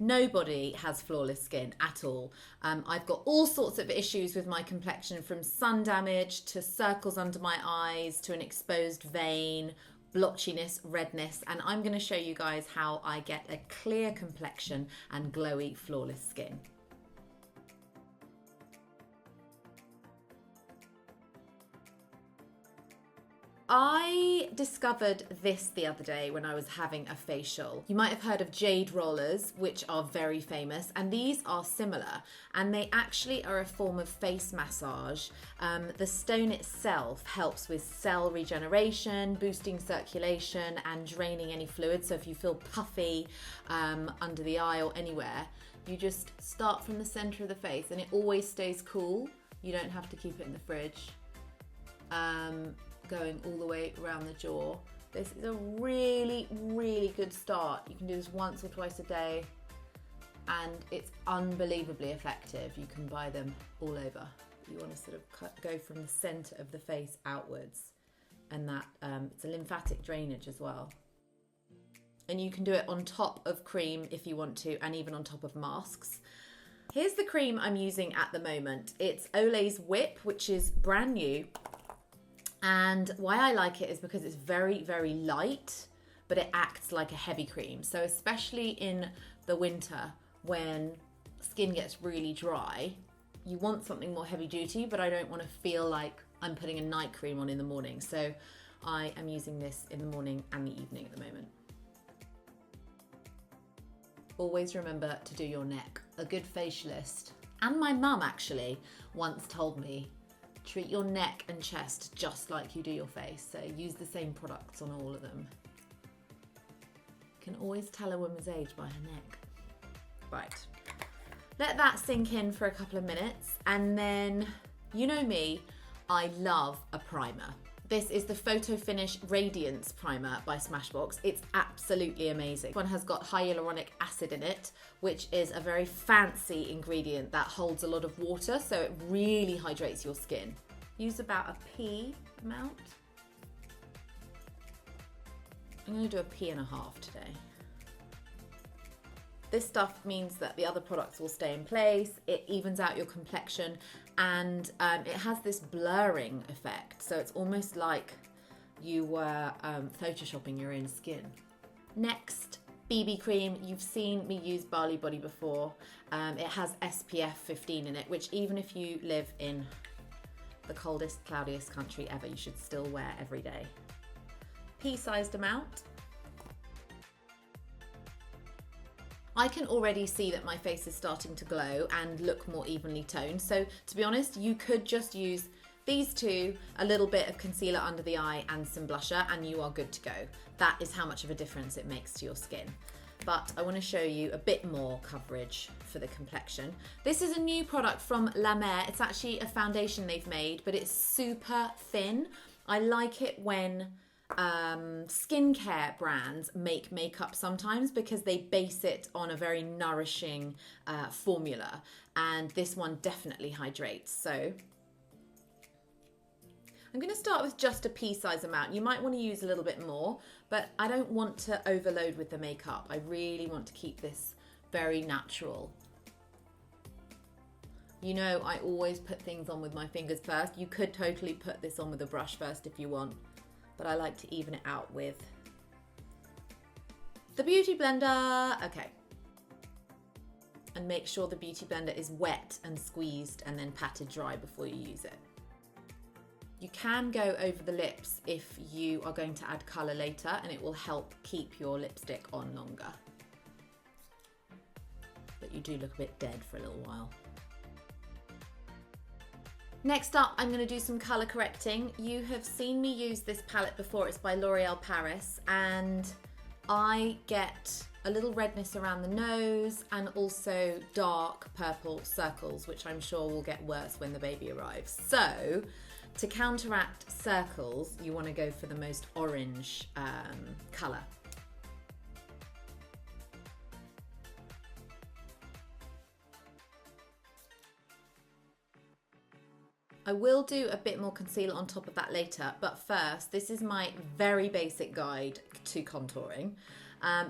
Nobody has flawless skin at all. I've got all sorts of issues with my complexion, from sun damage to circles under my eyes to an exposed vein, blotchiness, redness, and I'm going to show you guys how I get a clear complexion and glowy, flawless skin. I discovered this the other day when I was having a facial. You might have heard of Jade Rollers, which are very famous, and these are similar, and they actually are a form of face massage. The stone itself helps with cell regeneration, boosting circulation, and draining any fluid. So if you feel puffy under the eye or anywhere, you just start from the center of the face, and it always stays cool. You don't have to keep it in the fridge. Going all the way around the jaw. This is a really, really good start. You can do this once or twice a day, and it's unbelievably effective. You can buy them all over. You want to sort of go from the center of the face outwards, and that it's a lymphatic drainage as well. And you can do it on top of cream if you want to, and even on top of masks. Here's the cream I'm using at the moment. It's Olay's Whip, which is brand new. And why I like it is because it's very, very light, but it acts like a heavy cream. So especially in the winter when skin gets really dry, you want something more heavy duty, but I don't want to feel like I'm putting a night cream on in the morning. So I am using this in the morning and the evening at the moment. Always remember to do your neck. A good facialist, and my mum actually once told me, treat your neck and chest just like you do your face. So use the same products on all of them. You can always tell a woman's age by her neck. Right, let that sink in for a couple of minutes, and then, you know me, I love a primer. This is the Photo Finish Radiance Primer by Smashbox. It's absolutely amazing. This one has got hyaluronic acid in it, which is a very fancy ingredient that holds a lot of water, so it really hydrates your skin. Use about a pea amount. I'm going to do a pea and a half today. This stuff means that the other products will stay in place, it evens out your complexion, and it has this blurring effect. So it's almost like you were photoshopping your own skin. Next, BB cream. You've seen me use Barley Body before. It has SPF 15 in it, which even if you live in the coldest, cloudiest country ever, you should still wear every day. Pea-sized amount. I can already see that my face is starting to glow and look more evenly toned. So to be honest, you could just use these two, a little bit of concealer under the eye and some blusher, and you are good to go. That is how much of a difference it makes to your skin. But I want to show you a bit more coverage for the complexion. This is a new product from La Mer. It's actually a foundation they've made, but it's super thin. I like it when skincare brands make makeup sometimes because they base it on a very nourishing formula, and this one definitely hydrates. So I'm going to start with just a pea-size amount. You might want to use a little bit more, but I don't want to overload with the makeup. I really want to keep this very natural. You know, I always put things on with my fingers first. You could totally put this on with a brush first if you want, but I like to even it out with the Beauty Blender. Okay. And make sure the Beauty Blender is wet and squeezed and then patted dry before you use it. You can go over the lips if you are going to add colour later, and it will help keep your lipstick on longer. But you do look a bit dead for a little while. Next up, I'm going to do some colour correcting. You have seen me use this palette before. It's by L'Oreal Paris, and I get a little redness around the nose and also dark purple circles, which I'm sure will get worse when the baby arrives. So to counteract circles, you want to go for the most orange colour. I will do a bit more concealer on top of that later, but first, this is my very basic guide to contouring.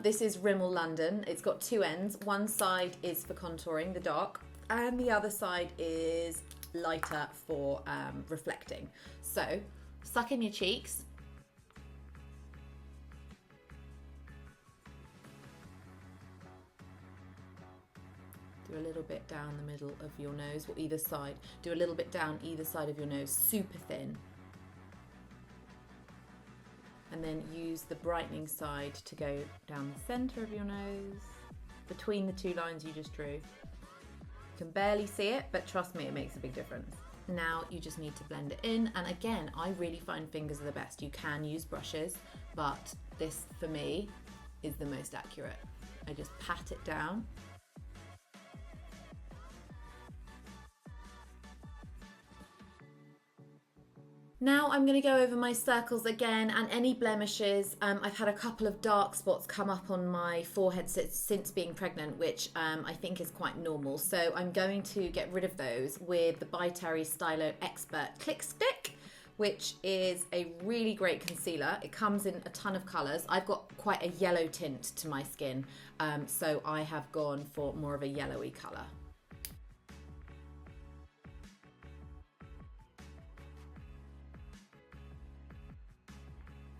This is Rimmel London. It's got two ends. One side is for contouring, the dark, and the other side is lighter for reflecting. So suck in your cheeks. Do a little bit down the middle of your nose, or either side. Do a little bit down either side of your nose, super thin. And then use the brightening side to go down the center of your nose, between the two lines you just drew. You can barely see it, but trust me, it makes a big difference. Now you just need to blend it in. And again, I really find fingers are the best. You can use brushes, but this for me is the most accurate. I just pat it down. Now I'm going to go over my circles again and any blemishes. I've had a couple of dark spots come up on my forehead since being pregnant, which I think is quite normal. So I'm going to get rid of those with the By Terry Stylo Expert Click Stick, which is a really great concealer. It comes in a ton of colours. I've got quite a yellow tint to my skin, so I have gone for more of a yellowy colour.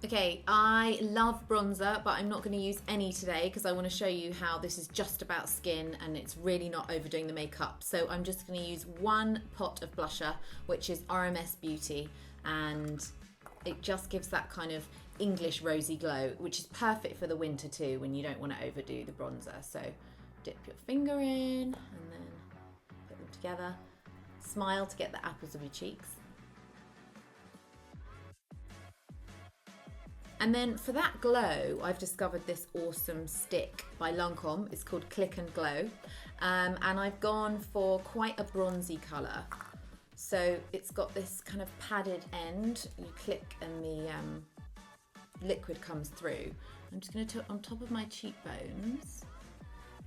Okay, I love bronzer, but I'm not going to use any today because I want to show you how this is just about skin and it's really not overdoing the makeup. So I'm just going to use one pot of blusher, which is RMS Beauty, and it just gives that kind of English rosy glow, which is perfect for the winter too, when you don't want to overdo the bronzer. So dip your finger in and then put them together. Smile to get the apples of your cheeks. And then for that glow, I've discovered this awesome stick by Lancome. It's called Click and Glow. And I've gone for quite a bronzy colour. So it's got this kind of padded end. You click and the liquid comes through. I'm just going to on top of my cheekbones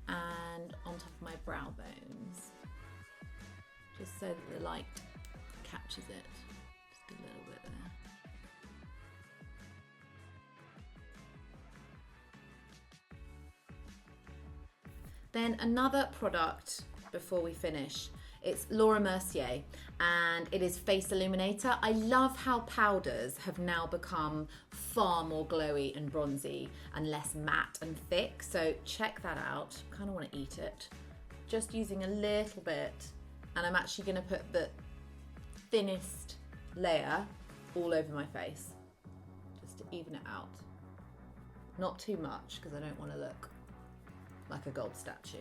and on top of my brow bones. Just so that the light captures it. Just a little bit there. Then another product before we finish, it's Laura Mercier and it is Face Illuminator. I love how powders have now become far more glowy and bronzy and less matte and thick. So check that out. Kind of want to eat it. Just using a little bit, and I'm actually going to put the thinnest layer all over my face just to even it out. Not too much because I don't want to look like a gold statue.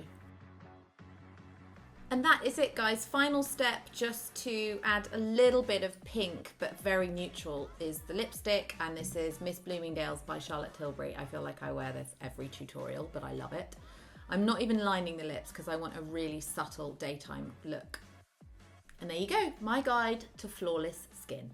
And that is it, guys. Final step, just to add a little bit of pink but very neutral, is the lipstick, and this is Miss Bloomingdale's by Charlotte Tilbury. I feel like I wear this every tutorial, but I love it. I'm not even lining the lips because I want a really subtle daytime look. And there you go, my guide to flawless skin.